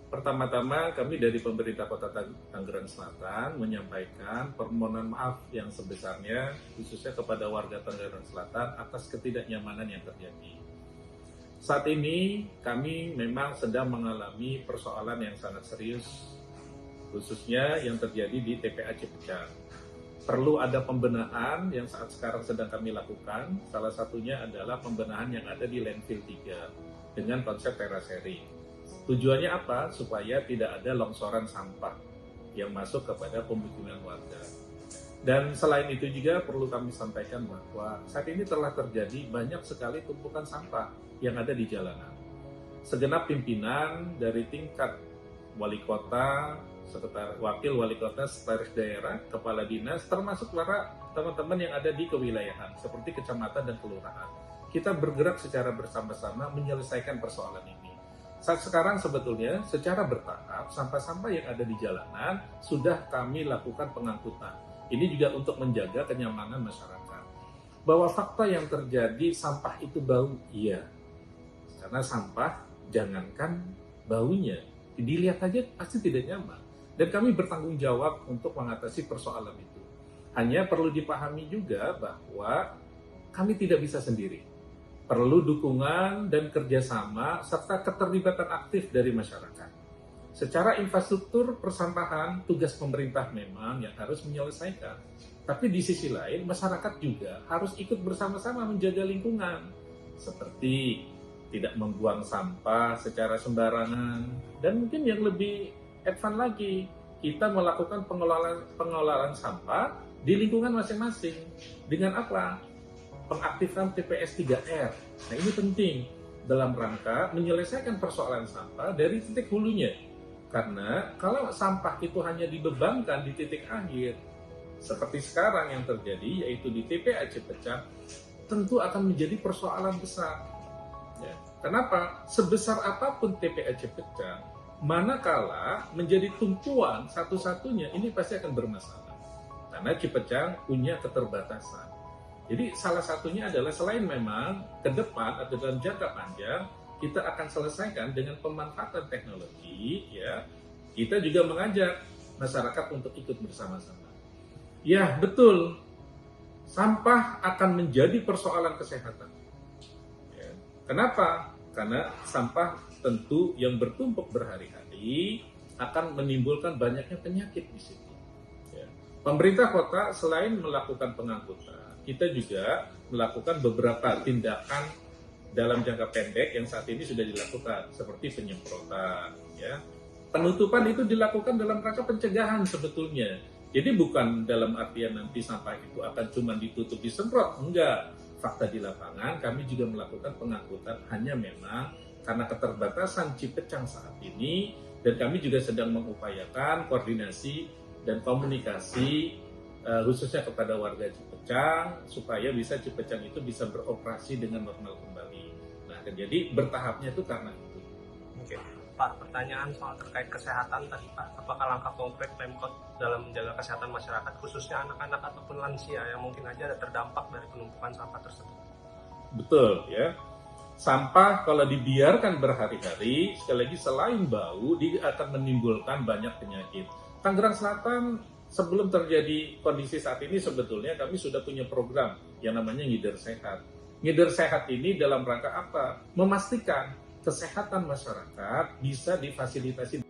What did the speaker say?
Pertama-tama kami dari pemerintah Kota Tangerang Selatan menyampaikan permohonan maaf yang sebesarnya khususnya kepada warga Tangerang Selatan atas ketidaknyamanan yang terjadi. Saat ini kami memang sedang mengalami persoalan yang sangat serius khususnya yang terjadi di TPA Cipecang. Perlu ada pembenahan yang saat sekarang sedang kami lakukan. Salah satunya adalah pembenahan yang ada di landfill 3 dengan konsep terasering. Tujuannya apa? Supaya tidak ada longsoran sampah yang masuk kepada pemukiman warga. Dan selain itu juga perlu kami sampaikan bahwa saat ini telah terjadi banyak sekali tumpukan sampah yang ada di jalanan. Segenap pimpinan dari tingkat wali kota, wakil wali kota, sekretaris daerah, kepala dinas, termasuk para teman-teman yang ada di kewilayahan seperti kecamatan dan kelurahan. Kita bergerak secara bersama-sama menyelesaikan persoalan ini. Saat sekarang sebetulnya secara bertahap sampah-sampah yang ada di jalanan sudah kami lakukan pengangkutan. Ini juga untuk menjaga kenyamanan masyarakat. Bahwa fakta yang terjadi sampah itu bau, iya. Karena sampah jangankan baunya, dilihat aja pasti tidak nyaman. Dan kami bertanggung jawab untuk mengatasi persoalan itu. Hanya perlu dipahami juga bahwa kami tidak bisa sendiri. Perlu dukungan dan kerjasama serta keterlibatan aktif dari masyarakat. Secara infrastruktur persampahan, tugas pemerintah memang yang harus menyelesaikan. Tapi di sisi lain, masyarakat juga harus ikut bersama-sama menjaga lingkungan. Seperti tidak membuang sampah secara sembarangan. Dan mungkin yang lebih advance lagi, kita melakukan pengelolaan sampah di lingkungan masing-masing. Dengan apa? Pengaktifan TPS 3R. Nah ini penting dalam rangka menyelesaikan persoalan sampah dari titik hulunya. Karena kalau sampah itu hanya dibebankan di titik akhir, seperti sekarang yang terjadi yaitu di TPA Cipecang, tentu akan menjadi persoalan besar. Ya. Kenapa? Sebesar apapun TPA Cipecang, manakala menjadi tumpuan satu-satunya, ini pasti akan bermasalah. Karena Cipecang punya keterbatasan. Jadi salah satunya adalah selain memang ke depan atau dalam jangka panjang kita akan selesaikan dengan pemanfaatan teknologi, ya kita juga mengajak masyarakat untuk ikut bersama-sama. Ya betul, sampah akan menjadi persoalan kesehatan. Ya. Kenapa? Karena sampah tentu yang bertumpuk berhari-hari akan menimbulkan banyaknya penyakit di situ. Ya. Pemerintah kota selain melakukan pengangkutan, kita juga melakukan beberapa tindakan dalam jangka pendek yang saat ini sudah dilakukan, seperti penyemprotan. Ya. Penutupan itu dilakukan dalam rangka pencegahan sebetulnya. Jadi bukan dalam artian nanti sampah itu akan cuma ditutup disemprot, enggak. Fakta di lapangan kami juga melakukan pengangkutan, hanya memang karena keterbatasan Cipecang saat ini, dan kami juga sedang mengupayakan koordinasi dan komunikasi khususnya kepada warga Cipecang supaya Cipecang itu bisa beroperasi dengan normal kembali. Nah, jadi bertahapnya itu karena itu. Oke, Pak, pertanyaan soal terkait kesehatan tadi Pak, apakah langkah konkret Pemkot dalam menjaga kesehatan masyarakat khususnya anak-anak ataupun lansia yang mungkin aja ada terdampak dari penumpukan sampah tersebut? Betul ya. Sampah kalau dibiarkan berhari-hari, sekali lagi selain bau, dia akan menimbulkan banyak penyakit. Tangerang Selatan sebelum terjadi kondisi saat ini sebetulnya kami sudah punya program yang namanya Ngider Sehat. Ngider Sehat ini dalam rangka apa? Memastikan kesehatan masyarakat bisa difasilitasi